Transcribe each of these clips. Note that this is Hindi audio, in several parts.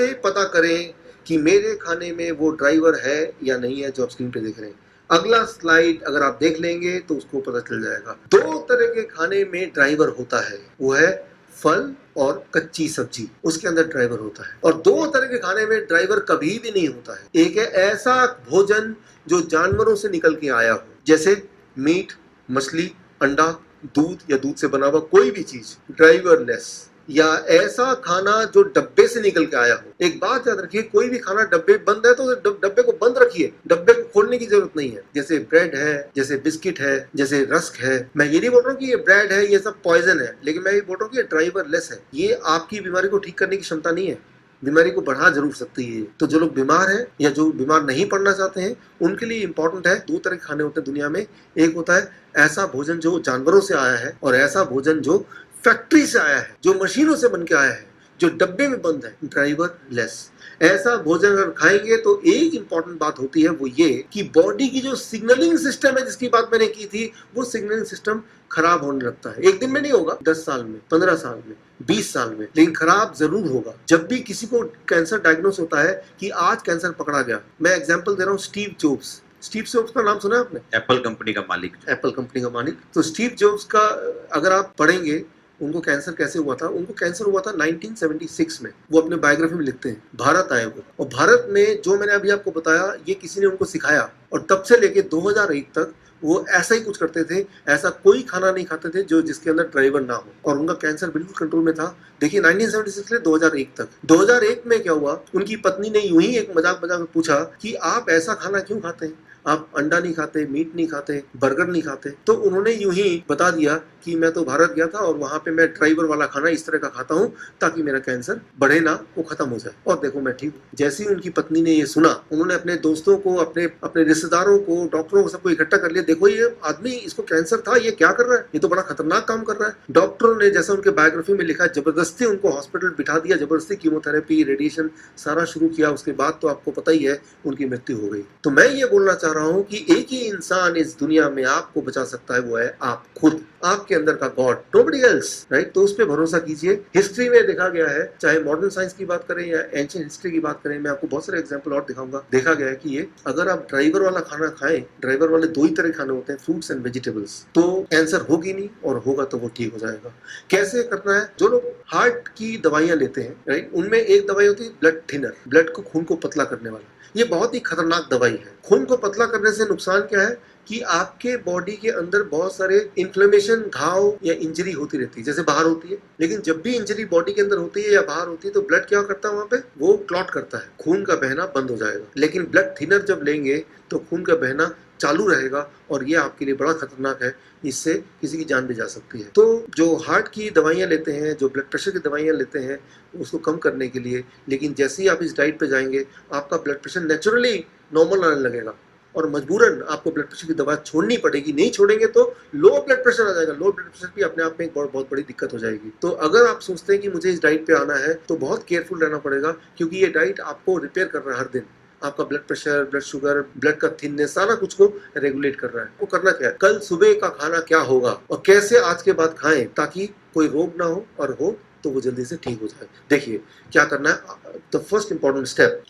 कैसे पता करें कि मेरे खाने में वो ड्राइवर है या नहीं है जो आप स्क्रीन पे देख रहे हैं। अगला स्लाइड अगर आप देख लेंगे तो उसको पता चल जाएगा। दो तरह के खाने में ड्राइवर होता है, वो है फल और कच्ची सब्जी, उसके अंदर ड्राइवर होता है। और दो तरह के खाने में ड्राइवर कभी भी नहीं होता है। एक है ऐसा भोजन जो जानवरों से निकल के आया हो, जैसे मीट, मछली, अंडा, दूध या दूध से बना हुआ कोई भी चीज, ड्राइवरलेस। या ऐसा खाना जो डब्बे से निकल के आया हो। एक बात याद रखिए, कोई भी खाना डब्बे बंद है तो डब्बे को बंद रखिए, डब्बे को खोलने की जरूरत नहीं है। जैसे ब्रेड है, जैसे बिस्किट है, जैसे रस्क है। मैं ये नहीं बोल रहा हूँ कि ये ब्रेड है, ये सब पॉइजन है, लेकिन मैं ये बोल रहा हूँ कि ये ड्राइवरलेस है। ये आपकी बीमारी को ठीक करने की क्षमता नहीं है, बीमारी को बढ़ा जरूर सकती है। तो जो लोग बीमार हैं या जो बीमार नहीं पड़ना चाहते हैं, उनके लिए इंपॉर्टेंट है, दो तरह के खाने होते हैं दुनिया में। एक होता है ऐसा भोजन जो जानवरों से आया है, और ऐसा भोजन जो फैक्ट्री से आया है, जो मशीनों से बन के आया है, जो डब्बे में बंद है, ड्राइवरलेस। ऐसा भोजन अगर खाएंगे तो एक इंपॉर्टेंट बात होती है, वो ये कि बॉडी की जो सिग्नलिंग सिस्टम है, जिसकी बात मैंने की थी, वो सिग्नलिंग सिस्टम खराब होने लगता है। एक दिन में नहीं होगा, 10 साल में, 15 साल में, 20 साल में, लेकिन खराब जरूर होगा। जब भी किसी को कैंसर डायग्नोस होता है कि आज कैंसर पकड़ा गया, मैं एग्जाम्पल दे रहा हूँ, स्टीव जॉब्स। स्टीव जॉब्स का नाम सुना है आपने? एप्पल कंपनी का मालिक। एप्पल कंपनी का मालिक। तो स्टीव जॉब्स का अगर आप पढ़ेंगे, उनको कैंसर कैसे हुआ था, उनको कैंसर हुआ था 1976 में। वो अपने बायोग्राफी में लिखते हैं। भारत आए वो, और भारत में जो मैंने अभी आपको बताया, ये किसी ने उनको सिखाया, और तब से लेके 2001 तक वो ऐसा ही कुछ करते थे। ऐसा कोई खाना नहीं खाते थे जो जिसके अंदर ड्राइवर ना हो, और उनका कैंसर बिल्कुल कंट्रोल में था। देखिए 1976 से 2001 तक। 2001 में क्या हुआ, उनकी पत्नी ने यूं ही एक मजाक में पूछा कि आप ऐसा खाना क्यों खाते हैं, आप अंडा नहीं खाते, मीट नहीं खाते, बर्गर नहीं खाते। तो उन्होंने यूं ही बता दिया कि मैं तो भारत गया था और वहां पे मैं ड्राइवर वाला खाना इस तरह का खाता हूं ताकि मेरा कैंसर बढ़े ना, वो खत्म हो जाए, और देखो मैं ठीक हूं। जैसे ही उनकी पत्नी ने ये सुना, उन्होंने अपने दोस्तों को, अपने रिश्तेदारों को, डॉक्टरों को, सबको इकट्ठा कर लिया। देखो ये आदमी, इसको कैंसर था, ये क्या कर रहा है, ये तो बड़ा खतरनाक काम कर रहा है। डॉक्टरों ने, जैसा उनके बायोग्राफी में लिखा, जबरदस्ती उनको हॉस्पिटल बिठा दिया, जबरदस्ती कीमोथेरेपी, रेडिएशन सारा शुरू किया। उसके बाद तो आपको पता ही है, उनकी मृत्यु हो गई। तो मैं ये बोलना चाह रहा हूं कि एक ही इंसान इस दुनिया में आपको बचा सकता है, वो है आप खुद, आपके अंदर का गॉड, नोबडी एल्स, राइट। तो उस पर भरोसा कीजिए। हिस्ट्री में देखा गया है, चाहे मॉडर्न साइंस की बात करें या एंशिएंट हिस्ट्री की बात करें, मैं आपको बहुत सारे एग्जांपल और दिखाऊंगा। देखा गया है कि ये अगर आप ड्राइवर वाला खाना खाएं, ड्राइवर वाले दो ही तरह के खाने होते हैं, फ्रूट्स एंड वेजिटेबल्स, तो कैंसर होगी नहीं, और होगा तो वो ठीक हो जाएगा। कैसे करना है? जो लोग हार्ट की दवाइयां लेते हैं, राइट, उनमें एक दवाई होती है ब्लड थिनर, ब्लड को, खून को पतला करने वाला। ये बहुत ही खतरनाक दवाई है। खून को पतला करने से नुकसान क्या है कि आपके बॉडी के अंदर बहुत सारे इन्फ्लेमेशन, घाव या इंजरी होती रहती है, जैसे बाहर होती है। लेकिन जब भी इंजरी बॉडी के अंदर होती है या बाहर होती है, तो ब्लड क्या करता है, वहां पे वो क्लॉट करता है, खून का बहना बंद हो जाएगा। लेकिन ब्लड थिनर जब लेंगे तो खून का बहना चालू रहेगा, और ये आपके लिए बड़ा खतरनाक है, इससे किसी की जान भी जा सकती है। तो जो हार्ट की दवाइयां लेते हैं, जो ब्लड प्रेशर की दवाइयां लेते हैं, उसको कम करने के लिए, लेकिन जैसे ही आप इस डाइट पे जाएंगे, आपका ब्लड प्रेशर नेचुरली नॉर्मल आने लगेगा, और मजबूरन आपको ब्लड प्रेशर की दवा छोड़नी पड़ेगी। नहीं छोड़ेंगे तो लो ब्लड प्रेशर आ जाएगा। लो ब्लड प्रेशर भी अपने आप में एक बहुत बड़ी दिक्कत हो जाएगी। तो अगर आप सोचते हैं कि मुझे इस डाइट पे आना है, तो बहुत केयरफुल रहना पड़ेगा, क्योंकि ये डाइट आपको रिपेयर कर रहा है हर दिन। आपका blood pressure, blood sugar, blood का थिननेस, सारा कुछ को रेगुलेट कर रहा है। वो करना क्या है, कल सुबह का खाना क्या होगा और कैसे आज के बाद खाएं ताकि कोई रोग ना हो, और हो तो वो जल्दी से ठीक हो जाए। देखिए क्या करना है। द फर्स्ट इंपॉर्टेंट स्टेप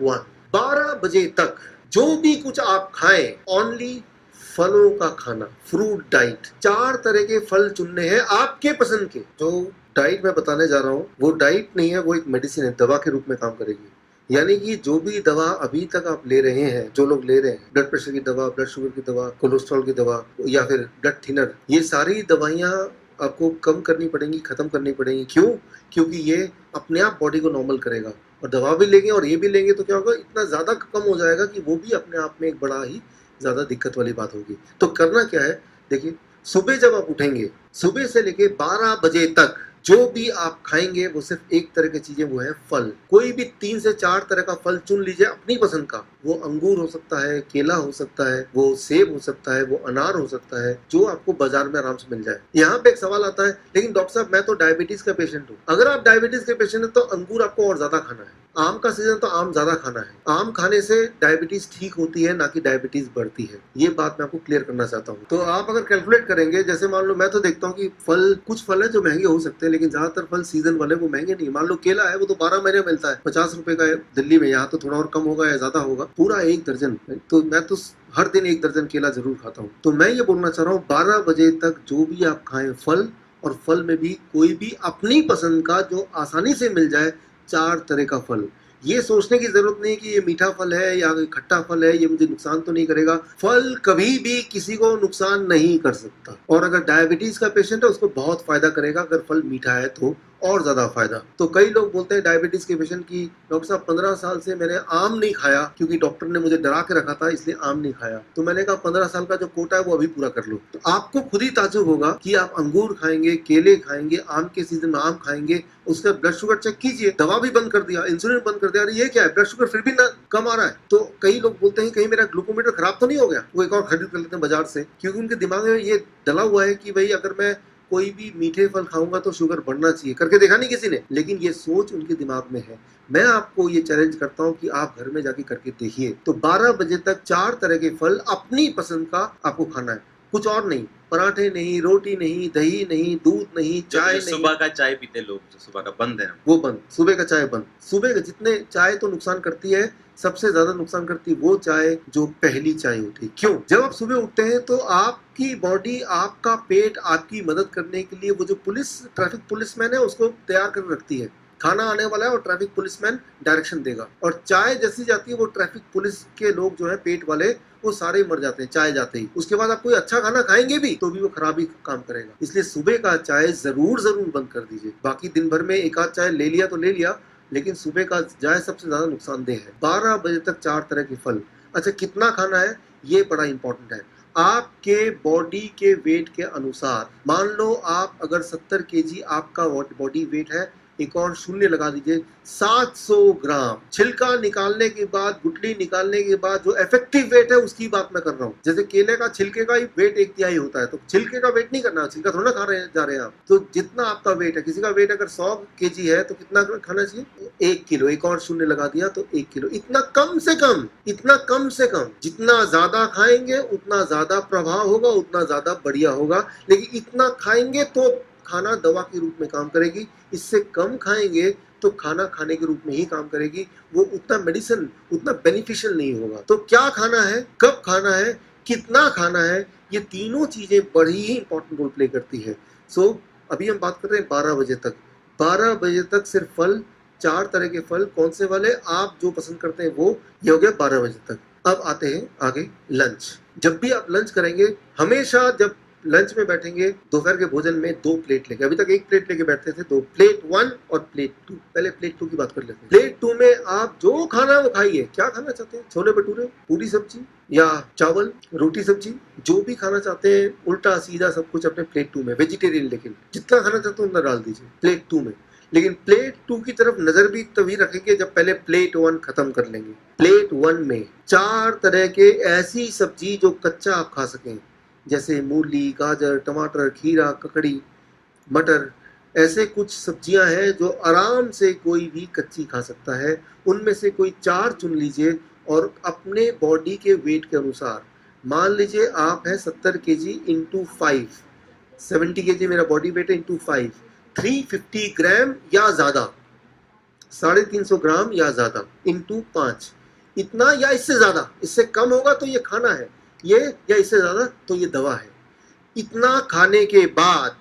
1, 12 बजे तक जो भी कुछ आप खाएं, ओनली फलों का खाना, फ्रूट डाइट। 4 तरह के फल चुनने हैं आपके पसंद के। जो डाइट मैं बताने जा रहा हूँ, वो डाइट नहीं है, वो एक मेडिसिन है, दवा के रूप में काम करेगी। यानी कि जो भी दवा अभी तक आप ले रहे हैं, जो लोग ले रहे हैं, ब्लड प्रेशर की दवा, ब्लड शुगर की दवा, कोलेस्ट्रॉल की दवा, या फिर ब्लड थिनर, ये सारी दवाइयाँ आपको कम करनी पड़ेंगी, खत्म करनी पड़ेंगी। क्यों? क्योंकि ये अपने आप बॉडी को नॉर्मल करेगा। और दवा भी लेंगे और ये भी लेंगे तो क्या होगा, इतना ज्यादा कम हो जाएगा कि वो भी अपने आप में एक बड़ा ही ज्यादा दिक्कत वाली बात होगी। तो करना क्या है, देखिए, सुबह जब आप उठेंगे, सुबह से लेके 12 बजे तक जो भी आप खाएंगे वो सिर्फ एक तरह की चीजें, वो है फल। कोई भी 3 से 4 तरह का फल चुन लीजिए अपनी पसंद का। वो अंगूर हो सकता है, केला हो सकता है, वो सेब हो सकता है, वो अनार हो सकता है, जो आपको बाजार में आराम से मिल जाए। यहाँ पे एक सवाल आता है, लेकिन डॉक्टर साहब मैं तो डायबिटीज का पेशेंट हूँ। अगर आप डायबिटीज के पेशेंट हैं तो अंगूर आपको और ज्यादा खाना है। आम का सीजन तो आम ज्यादा खाना है। आम खाने से डायबिटीज ठीक होती है, ना कि डायबिटीज बढ़ती है। ये बात मैं आपको क्लियर करना चाहता हूँ। तो आप अगर कैलकुलेट करेंगे, जैसे मान लो मैं तो देखता हूँ कि फल, कुछ फल है जो महंगे हो सकते हैं, लेकिन ज्यादातर फल सीजन वाले वो महंगे नहीं। मान लो केला है, वो तो 12 महीने मिलता है, 50 रुपए का है दिल्ली में। यहाँ तो थोड़ा और कम होगा या ज्यादा होगा, पूरा 1 दर्जन। तो मैं तो हर दिन 1 दर्जन केला जरूर खाता हूँ। तो मैं ये बोलना चाह रहा हूँ, 12 बजे तक जो भी आप खाएं फल, और फल में भी कोई भी अपनी पसंद का जो आसानी से मिल जाए, 4 तरह का फल। ये सोचने की जरूरत नहीं कि ये मीठा फल है या खट्टा फल है, ये मुझे नुकसान तो नहीं करेगा। फल कभी भी किसी को नुकसान नहीं कर सकता, और अगर डायबिटीज का पेशेंट है उसको बहुत फायदा करेगा अगर फल मीठा है तो, और ज्यादा फायदा। तो कई लोग बोलते हैं डायबिटीज के पेशेंट की, डॉक्टर साहब 15 साल से मैंने आम नहीं खाया क्योंकि डॉक्टर ने मुझे डरा के रखा था, इसलिए आम नहीं खाया। तो मैंने कहा 15 साल का जो कोटा है वो अभी पूरा कर लो। तो आपको खुद ही ताज्जुब होगा कि आप अंगूर खाएंगे, केले खाएंगे, आम के सीजन में आम खाएंगे, उसका ब्लड शुगर चेक कीजिए, दवा भी बंद कर दिया, इंसुलिन बंद कर दिया, अरे ये क्या है, ब्लड शुगर फिर भी ना कम आ रहा है। तो कई लोग बोलते हैं कहीं मेरा ग्लूकोमीटर खराब तो नहीं हो गया, वो एक और खरीद कर लेते हैं बाजार से, क्योंकि उनके दिमाग में ये डला हुआ है कि भाई अगर मैं कोई भी मीठे फल खाऊंगा तो शुगर बढ़ना चाहिए। करके देखा नहीं किसी ने, लेकिन ये सोच उनके दिमाग में है। मैं आपको ये चैलेंज करता हूँ कि आप घर में जाके करके देखिए। तो 12 बजे तक 4 तरह के फल अपनी पसंद का आपको खाना है, कुछ और नहीं। पराठे नहीं, रोटी नहीं, दही नहीं, दूध नहीं, चाय नहीं। सुबह का चाय पीते लोग, जो सुबह का बंद है, वो बंद। सुबह का चाय बंद। सुबह का जितने चाय तो नुकसान करती है, सबसे ज्यादा नुकसान करती है वो चाय जो पहली चाय होती है। क्यों? जब आप सुबह उठते हैं तो आपकी बॉडी, आपका पेट आपकी मदद करने के लिए वो जो ट्रैफिक पुलिसमैन है उसको तैयार कर रखती है। खाना आने वाला है और ट्रैफिक पुलिसमैन डायरेक्शन देगा, और चाय जैसी जाती है वो ट्रैफिक पुलिस के लोग जो है पेट वाले, वो सारे मर जाते हैं चाय जाते ही। उसके बाद आप कोई अच्छा खाना खाएंगे भी तो भी वो खराब ही काम करेगा। इसलिए सुबह का चाय जरूर बंद कर दीजिए। बाकी दिन भर में एक आध चाय ले लिया तो ले लिया, लेकिन सुबह का चाय सबसे ज्यादा नुकसानदेह है। 12 बजे तक 4 तरह के फल। अच्छा, कितना खाना है ये बड़ा इंपॉर्टेंट है। आपके बॉडी के वेट के अनुसार, मान लो आप अगर 70 केजी आपका बॉडी वेट है, एक और शून्य लगा दीजिए, 700 ग्राम। छिलका निकालने के बाद, गुठली निकालने के बाद जो इफेक्टिव वेट है उसकी बात मैं कर रहा हूँ। जैसे केले का छिलके का ही वेट 1/3 होता है, तो छिलके का वेट नहीं करना, छिलका थोड़ा खा रहे जा रहे हैं आप। तो जितना आपका वेट है, किसी का वेट अगर 100 केजी है तो कितना खाना चाहिए? 1 किलो। एक और शून्य लगा दिया तो 1 किलो। इतना कम से कम, इतना कम से कम। जितना ज्यादा खाएंगे उतना ज्यादा प्रभाव होगा, उतना ज्यादा बढ़िया होगा। लेकिन इतना खाएंगे तो खाना दवा के रूप में काम करेगी, इससे कम खाएंगे तो खाना खाने के रूप में ही काम करेगी, वो उतना मेडिसिन, उतना बेनिफिशियल नहीं होगा। तो क्या खाना है, कब खाना है, कितना खाना है, ये तीनों चीजें बड़ी ही इंपॉर्टेंट रोल प्ले करती है। सो अभी हम बात कर रहे हैं 12 बजे तक। 12 बजे तक सिर्फ फल, 4 तरह के फल। कौन से वाले? आप जो पसंद करते हैं वो। ये हो गया 12 बजे तक। अब आते हैं आगे लंच। जब भी आप लंच करेंगे, हमेशा जब लंच में बैठेंगे, दोपहर के भोजन में 2 प्लेट लेके, अभी तक 1 प्लेट लेके बैठते थे, 2 प्लेट 1 और प्लेट 2। पहले प्लेट 2 की बात कर लेते हैं। प्लेट 2 में आप जो खाना वो खाइए। क्या खाना चाहते हैं? छोले भटूरे, पूरी सब्जी या चावल, रोटी सब्जी, जो भी खाना चाहते हैं, उल्टा सीधा सब कुछ अपने प्लेट 2 में। वेजिटेरियन, लेकिन जितना खाना चाहते हो उतना डाल दीजिए प्लेट 2 में। लेकिन प्लेट 2 की तरफ नजर भी तभी रखेंगे जब पहले प्लेट 1 खत्म कर लेंगे। प्लेट 1 में 4 तरह के ऐसी सब्जी जो कच्चा आप खा सकें, जैसे मूली, गाजर, टमाटर, खीरा, ककड़ी, मटर। ऐसे कुछ सब्जियां हैं जो आराम से कोई भी कच्ची खा सकता है। उनमें से कोई 4 चुन लीजिए, और अपने बॉडी के वेट के अनुसार, मान लीजिए आप है 70 केजी इंटू 5, 70 केजी मेरा बॉडी वेट है इंटू 5, 350 ग्राम या ज्यादा, 350 ग्राम या ज्यादा इंटू 5, इतना या इससे ज्यादा। इससे कम होगा तो ये खाना है ये, या इससे ज्यादा तो ये दवा है। इतना खाने के बाद,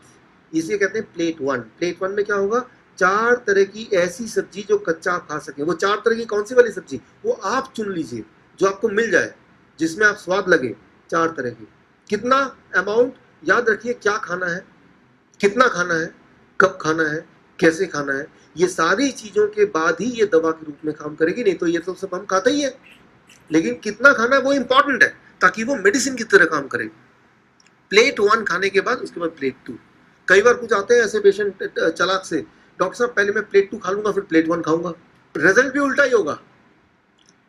इसे कहते हैं प्लेट 1। प्लेट 1 में क्या होगा? 4 तरह की ऐसी सब्जी जो कच्चा आप खा सके। वो 4 तरह की कौन सी वाली सब्जी, वो आप चुन लीजिए, जो आपको मिल जाए, जिसमें आप स्वाद लगे। 4 तरह की। कितना अमाउंट याद रखिए, क्या खाना है, कितना खाना है, कब खाना है, कैसे खाना है, ये सारी चीजों के बाद ही ये दवा के रूप में काम करेगी। नहीं तो ये तो सब हम खाते ही है, लेकिन कितना खाना है वो इंपॉर्टेंट है, ताकि वो मेडिसिन की तरह काम करे। प्लेट 1 खाने के बाद उसके बाद प्लेट 2। कई बार कुछ आते हैं ऐसे पेशेंट चालाक से, डॉक्टर साहब पहले मैं प्लेट 2 खा लूंगा फिर प्लेट 1 खाऊंगा। रिजल्ट भी उल्टा ही होगा,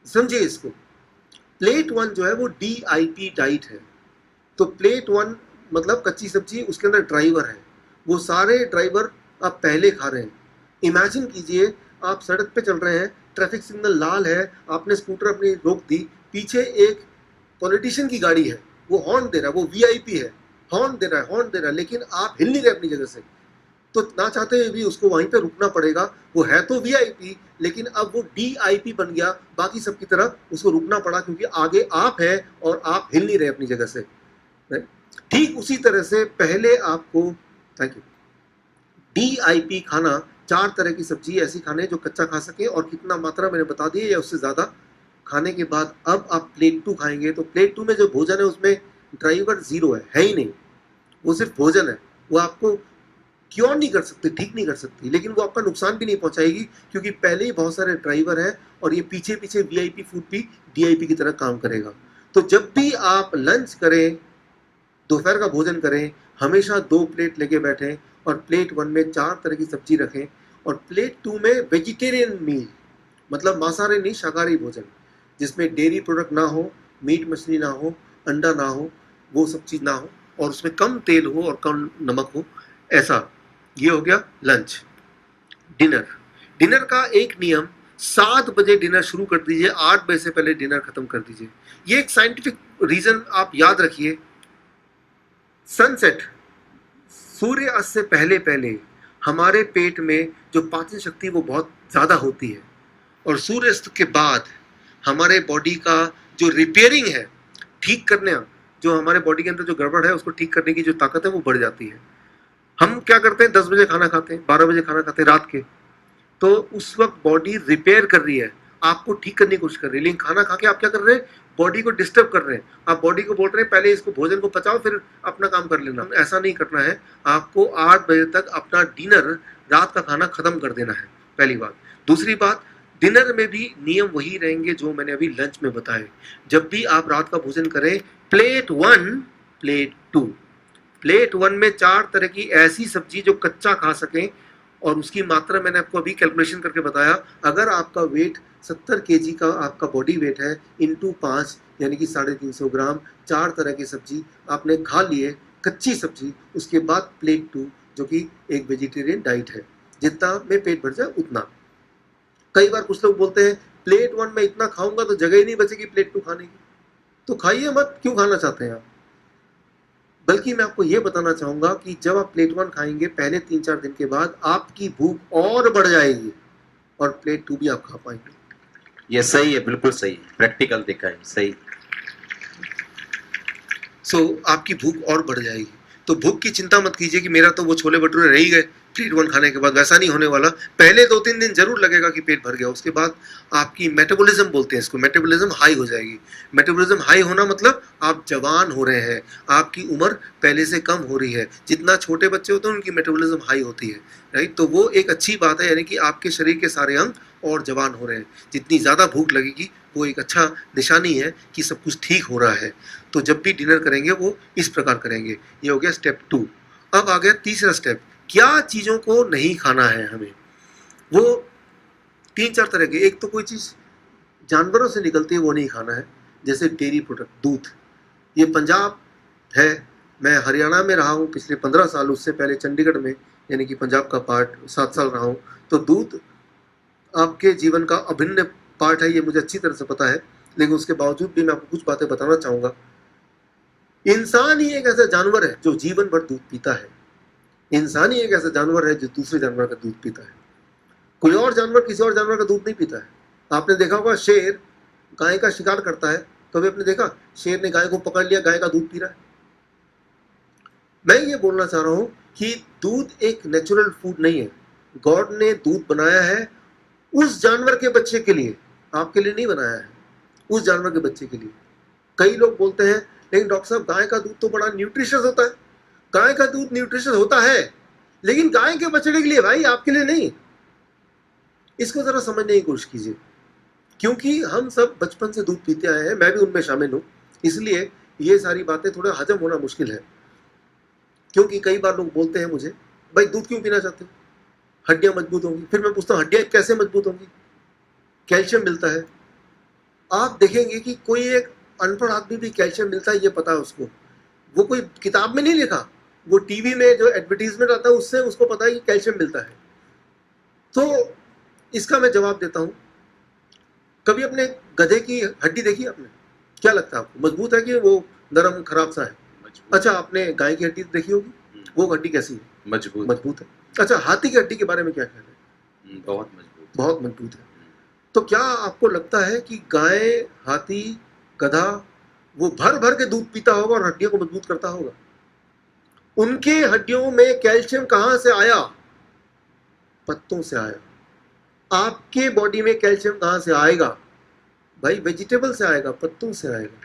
समझिए इसको। प्लेट 1 जो है वो DIP डाइट है। तो प्लेट 1 मतलब कच्ची सब्जी, उसके अंदर ड्राइवर है, वो सारे ड्राइवर आप पहले खा रहे हैं। इमेजिन कीजिए आप सड़क पे चल रहे हैं, ट्रैफिक सिग्नल लाल है, आपने स्कूटर अपनी रोक दी, पीछे एक पॉलिटिशियन की गाड़ी है, वो हॉर्न दे रहा है, वो वीआईपी है, हॉर्न दे रहा है, लेकिन आप हिल नहीं रहे अपनी जगह से, तो ना चाहते हुए भी उसको वहीं पे रुकना पड़ेगा। वो है तो वीआईपी, लेकिन अब वो डीआईपी बन गया, बाकी सबकी तरह उसको रुकना पड़ा, क्योंकि आगे आप है और आप हिल नहीं रहे अपनी जगह से। ठीक उसी तरह से पहले आपको, थैंक यू, डीआईपी खाना, 4 तरह की सब्जी ऐसी खाने जो कच्चा खा सके, और कितना मात्रा मैंने बता दी है या उससे ज़्यादा खाने के बाद अब आप प्लेट 2 खाएंगे, तो प्लेट 2 में जो भोजन है उसमें ड्राइवर जीरो है ही नहीं, वो सिर्फ भोजन है। वो आपको क्योर नहीं कर सकती, ठीक नहीं कर सकती, लेकिन वो आपका नुकसान भी नहीं पहुंचाएगी, क्योंकि पहले ही बहुत सारे ड्राइवर हैं और ये पीछे पीछे वीआईपी फूड भी डीआईपी की तरह काम करेगा। तो जब भी आप लंच करें, दोपहर का भोजन करें, हमेशा 2 प्लेट लेके बैठें, और प्लेट 1 में 4 तरह की सब्जी रखें, और प्लेट 2 में वेजिटेरियन मील, मतलब मांसाहारी नहीं, शाकाहारी भोजन, जिसमें डेयरी प्रोडक्ट ना हो, मीट मछली ना हो, अंडा ना हो, वो सब चीज़ ना हो, और उसमें कम तेल हो और कम नमक हो, ऐसा। ये हो गया लंच। डिनर, डिनर का एक नियम, 7 बजे डिनर शुरू कर दीजिए, 8 बजे से पहले डिनर खत्म कर दीजिए। ये एक साइंटिफिक रीजन आप याद रखिए। सनसेट, सूर्यास्त से पहले पहले हमारे पेट में जो पाचन शक्ति वो बहुत ज़्यादा होती है, और सूर्यास्त के बाद हमारे बॉडी का जो रिपेयरिंग है, ठीक करने, जो हमारे बॉडी के अंदर जो गड़बड़ है उसको ठीक करने की जो ताकत है वो बढ़ जाती है। हम क्या करते हैं, 10 बजे खाना खाते हैं, 12 बजे खाना खाते हैं रात के, तो उस वक्त बॉडी रिपेयर कर रही है, आपको ठीक करने की कोशिश कर रही है, लेकिन खाना खा के आप क्या कर रहे हैं, बॉडी को डिस्टर्ब कर रहे हैं। आप बॉडी को बोल रहे हैं पहले इसको भोजन को पचाओ फिर अपना काम कर लेना। ऐसा नहीं करना है, आपको 8 बजे तक अपना डिनर, रात का खाना खत्म कर देना है, पहली बात। दूसरी बात, डिनर में भी नियम वही रहेंगे जो मैंने अभी लंच में बताए। जब भी आप रात का भोजन करें, प्लेट 1, प्लेट 2, प्लेट 1 में 4 तरह की ऐसी सब्जी जो कच्चा खा सकें, और उसकी मात्रा मैंने आपको अभी कैलकुलेशन करके बताया। अगर आपका वेट 70 केजी का आपका बॉडी वेट है, इंटू 5 यानी कि 350 ग्राम, 4 तरह की सब्जी आपने खा लिए, कच्ची सब्जी, उसके बाद प्लेट 2 जो कि एक वेजिटेरियन डाइट है, जितना में पेट भर जाए उतना। कई बार कुछ लोग बोलते हैं प्लेट 1 में इतना खाऊंगा तो जगह ही नहीं बचेगी प्लेट 2 खाने की, तो खाइए मत, क्यों खाना चाहते हैं आप। बल्कि मैं आपको ये बताना चाहूंगा कि जब आप प्लेट 1 खाएंगे, पहले 3-4 दिन के बाद आपकी भूख और बढ़ जाएगी, और प्लेट 2 भी आप खा पाएंगे। ये सही है, बिल्कुल सही, प्रैक्टिकल देखा है, सही। आपकी भूख और बढ़ जाएगी। तो भूख की चिंता मत कीजिए कि मेरा तो वो छोले भटूरे रह ही गए प्लेट 1 खाने के बाद, वैसा नहीं होने वाला। पहले 2-3 दिन जरूर लगेगा कि पेट भर गया, उसके बाद आपकी मेटाबॉलिज्म बोलते हैं इसको, मेटाबॉलिज्म हाई हो जाएगी। मेटाबॉलिज्म हाई होना मतलब आप जवान हो रहे हैं, आपकी उम्र पहले से कम हो रही है। जितना छोटे बच्चे होते हैं उनकी मेटाबॉलिज्म हाई होती है, राइट। तो वो एक अच्छी बात है, यानी कि आपके शरीर के सारे अंग और जवान हो रहे हैं। जितनी ज़्यादा भूख लगेगी वो एक अच्छा निशानी है कि सब कुछ ठीक हो रहा है। तो जब भी डिनर करेंगे वो इस प्रकार करेंगे। ये हो गया स्टेप 2। अब आ गया तीसरा स्टेप, क्या चीज़ों को नहीं खाना है हमें। वो 3-4 तरह के, एक तो कोई चीज़ जानवरों से निकलती है वो नहीं खाना है, जैसे डेयरी प्रोडक्ट, दूध। ये पंजाब है, मैं हरियाणा में रहा हूँ पिछले 15 साल, उससे पहले चंडीगढ़ में यानी कि पंजाब का पार्ट 7 साल रहा हूँ। तो दूध आपके जीवन का अभिन्न पार्ट है, ये मुझे अच्छी तरह से पता है, लेकिन उसके बावजूद भी मैं आपको कुछ बातें बताना चाहूँगा। इंसान ही एक ऐसा जानवर है जो जीवन भर दूध पीता है। इंसान ही एक ऐसा जानवर है जो दूसरे जानवर का दूध पीता है। कोई और जानवर किसी और जानवर का दूध नहीं पीता है। आपने देखा होगा शेर गाय का शिकार करता है, कभी आपने देखा शेर ने गाय को पकड़ लिया, गाय का दूध पी रहा है। मैं ये बोलना चाह रहा हूँ कि दूध एक नेचुरल फूड नहीं है। गॉड ने दूध बनाया है उस जानवर के बच्चे के लिए, आपके लिए नहीं बनाया है, उस जानवर के बच्चे के लिए। कई लोग बोलते हैं लेकिन डॉक्टर साहब गाय का दूध तो बड़ा न्यूट्रिशियस होता है। गाय का दूध न्यूट्रिशियस होता है, लेकिन गाय के बछड़े के लिए भाई, आपके लिए नहीं। इसको जरा समझने की कोशिश कीजिए, क्योंकि हम सब बचपन से दूध पीते आए हैं, मैं भी उनमें शामिल हूं, इसलिए ये सारी बातें थोड़ा हजम होना मुश्किल है। क्योंकि कई बार लोग बोलते हैं मुझे, भाई दूध क्यों पीना चाहते हो, हड्डियां मजबूत होंगी। फिर मैं पूछता हूँ हड्डियां कैसे मजबूत होंगी, कैल्शियम मिलता है। आप देखेंगे कि कोई एक अनपढ़ आदमी भी कैल्शियम मिलता है ये पता है उसको, वो कोई किताब में नहीं लिखा, वो टीवी में जो एडवर्टीजमेंट आता है उससे उसको पता है कि कैल्शियम मिलता है। तो इसका मैं जवाब देता हूँ। कभी अपने गधे की हड्डी देखी आपने? क्या लगता है आपको, मजबूत है कि वो नरम खराब सा है? मजबूत। अच्छा, आपने गाय की हड्डी देखी होगी, वो हड्डी कैसी है? मजबूत। मजबूत है। अच्छा, हाथी की हड्डी के बारे में क्या ख्याल है? बहुत मजबूत। बहुत मजबूत है। तो क्या आपको लगता है कि गाय, हाथी, गधा वो भर भर के दूध पीता होगा और हड्डियों को मजबूत करता होगा? उनके हड्डियों में कैल्शियम कहां से आया? पत्तों से आया। आपके बॉडी में कैल्शियम कहां से आएगा? भाई वेजिटेबल से आएगा, पत्तों से आएगा।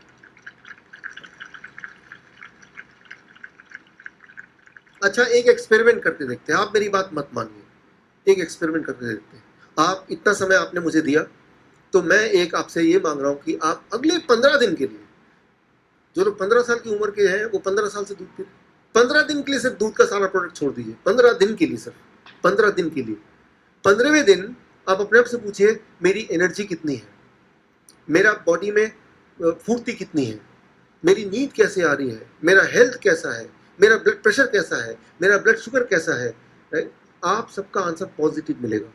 अच्छा, एक एक्सपेरिमेंट करके देखते हैं, आप मेरी बात मत मानिए, एक एक्सपेरिमेंट करके देखते हैं। आप इतना समय आपने मुझे दिया, तो मैं एक आपसे ये मांग रहा हूं कि आप अगले 15 दिन के लिए, जो लोग 15 साल की उम्र के हैं वो 15 साल से दूध पी, 15 दिन के लिए सिर्फ दूध का सारा प्रोडक्ट छोड़ दीजिए। 15 दिन के लिए, सिर्फ 15 दिन के लिए। 15वें दिन आप अपने आप से पूछिए, मेरी एनर्जी कितनी है, मेरा बॉडी में फुर्ती कितनी है, मेरी नींद कैसे आ रही है, मेरा हेल्थ कैसा है, मेरा ब्लड प्रेशर कैसा है, मेरा ब्लड शुगर कैसा है, राइट? आप सबका आंसर पॉजिटिव मिलेगा।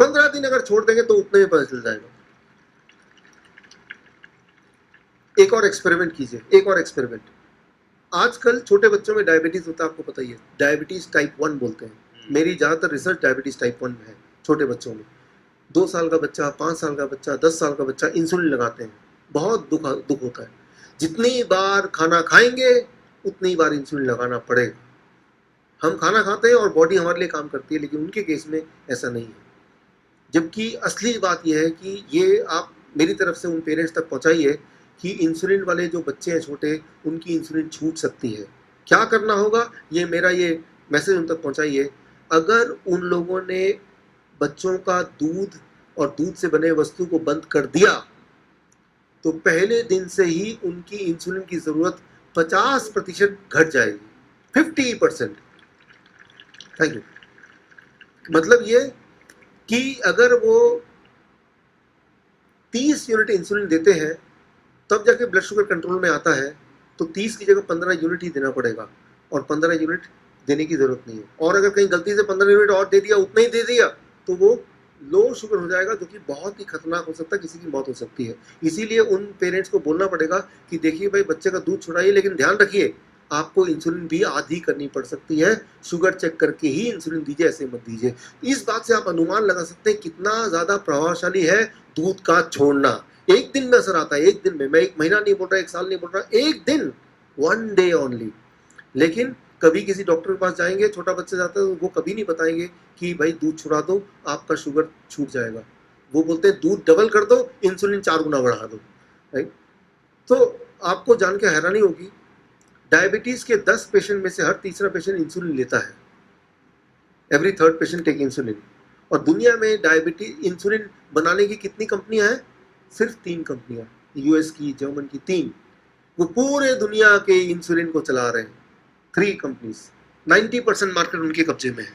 15 दिन अगर छोड़ देंगे तो उतने में पता चल जाएगा। एक और एक्सपेरिमेंट कीजिए, एक और एक्सपेरिमेंट। आजकल छोटे बच्चों में डायबिटीज होता है, आपको पता ही है, डायबिटीज टाइप 1 बोलते हैं। मेरी ज्यादातर रिसर्च डायबिटीज टाइप 1 में है, छोटे बच्चों में। 2 साल का बच्चा, 5 साल का बच्चा, 10 साल का बच्चा इंसुलिन लगाते हैं, बहुत दुख होता है। जितनी बार खाना खाएंगे उतनी बार इंसुलिन लगाना पड़ेगा। हम खाना खाते हैं और बॉडी हमारे लिए काम करती है, लेकिन उनके केस में ऐसा नहीं है। जबकि असली बात यह है कि ये आप मेरी तरफ से उन पेरेंट्स तक पहुंचाइए कि इंसुलिन वाले जो बच्चे हैं छोटे, उनकी इंसुलिन छूट सकती है। क्या करना होगा, ये मेरा ये मैसेज उन तक पहुंचाइए। अगर उन लोगों ने बच्चों का दूध और दूध से बने वस्तु को बंद कर दिया, तो पहले दिन से ही उनकी इंसुलिन की जरूरत 50% घट जाएगी, 50%। Thank you. मतलब ये कि अगर वो 30 यूनिट इंसुलिन देते हैं तब जाके ब्लड शुगर कंट्रोल में आता है, तो 30 की जगह 15 यूनिट ही देना पड़ेगा, और 15 यूनिट देने की जरूरत नहीं है। और अगर कहीं गलती से 15 यूनिट और दे दिया, उतना ही दे दिया, तो वो लो शुगर हो जाएगा, जो कि बहुत ही खतरनाक हो सकता है, किसी की मौत हो सकती है। इसीलिए उन पेरेंट्स को बोलना पड़ेगा कि देखिए भाई, बच्चे का दूध छुड़ाइए, लेकिन ध्यान रखिए आपको इंसुलिन भी आधी करनी पड़ सकती है, शुगर चेक करके ही इंसुलिन दीजिए, ऐसे मत दीजिए। इस बात से आप अनुमान लगा सकते हैं कितना ज्यादा प्रभावशाली है दूध का छोड़ना। एक दिन में असर आता है, एक दिन में। मैं 1 महीना नहीं बोल रहा, 1 साल नहीं बोल रहा, एक दिन, 1 डे ओनली। लेकिन कभी किसी डॉक्टर के पास जाएंगे, छोटा बच्चा जाता है, तो वो कभी नहीं बताएंगे कि भाई दूध छुड़ा दो, आपका शुगर छूट जाएगा। वो बोलते हैं दूध डबल कर दो, इंसुलिन 4 गुना बढ़ा दो, राइट? तो आपको जान के हैरानी होगी, डायबिटीज के 10 पेशेंट में से हर तीसरा पेशेंट इंसुलिन लेता है। Every third patient take insulin. और दुनिया में डायबिटीज इंसुलिन बनाने की कितनी कंपनियां हैं? सिर्फ 3 कंपनियां, यूएस की, जर्मन की, 3। वो पूरे दुनिया के इंसुलिन को चला रहे हैं, 3 कंपनीज। 90% मार्केट उनके कब्जे में है।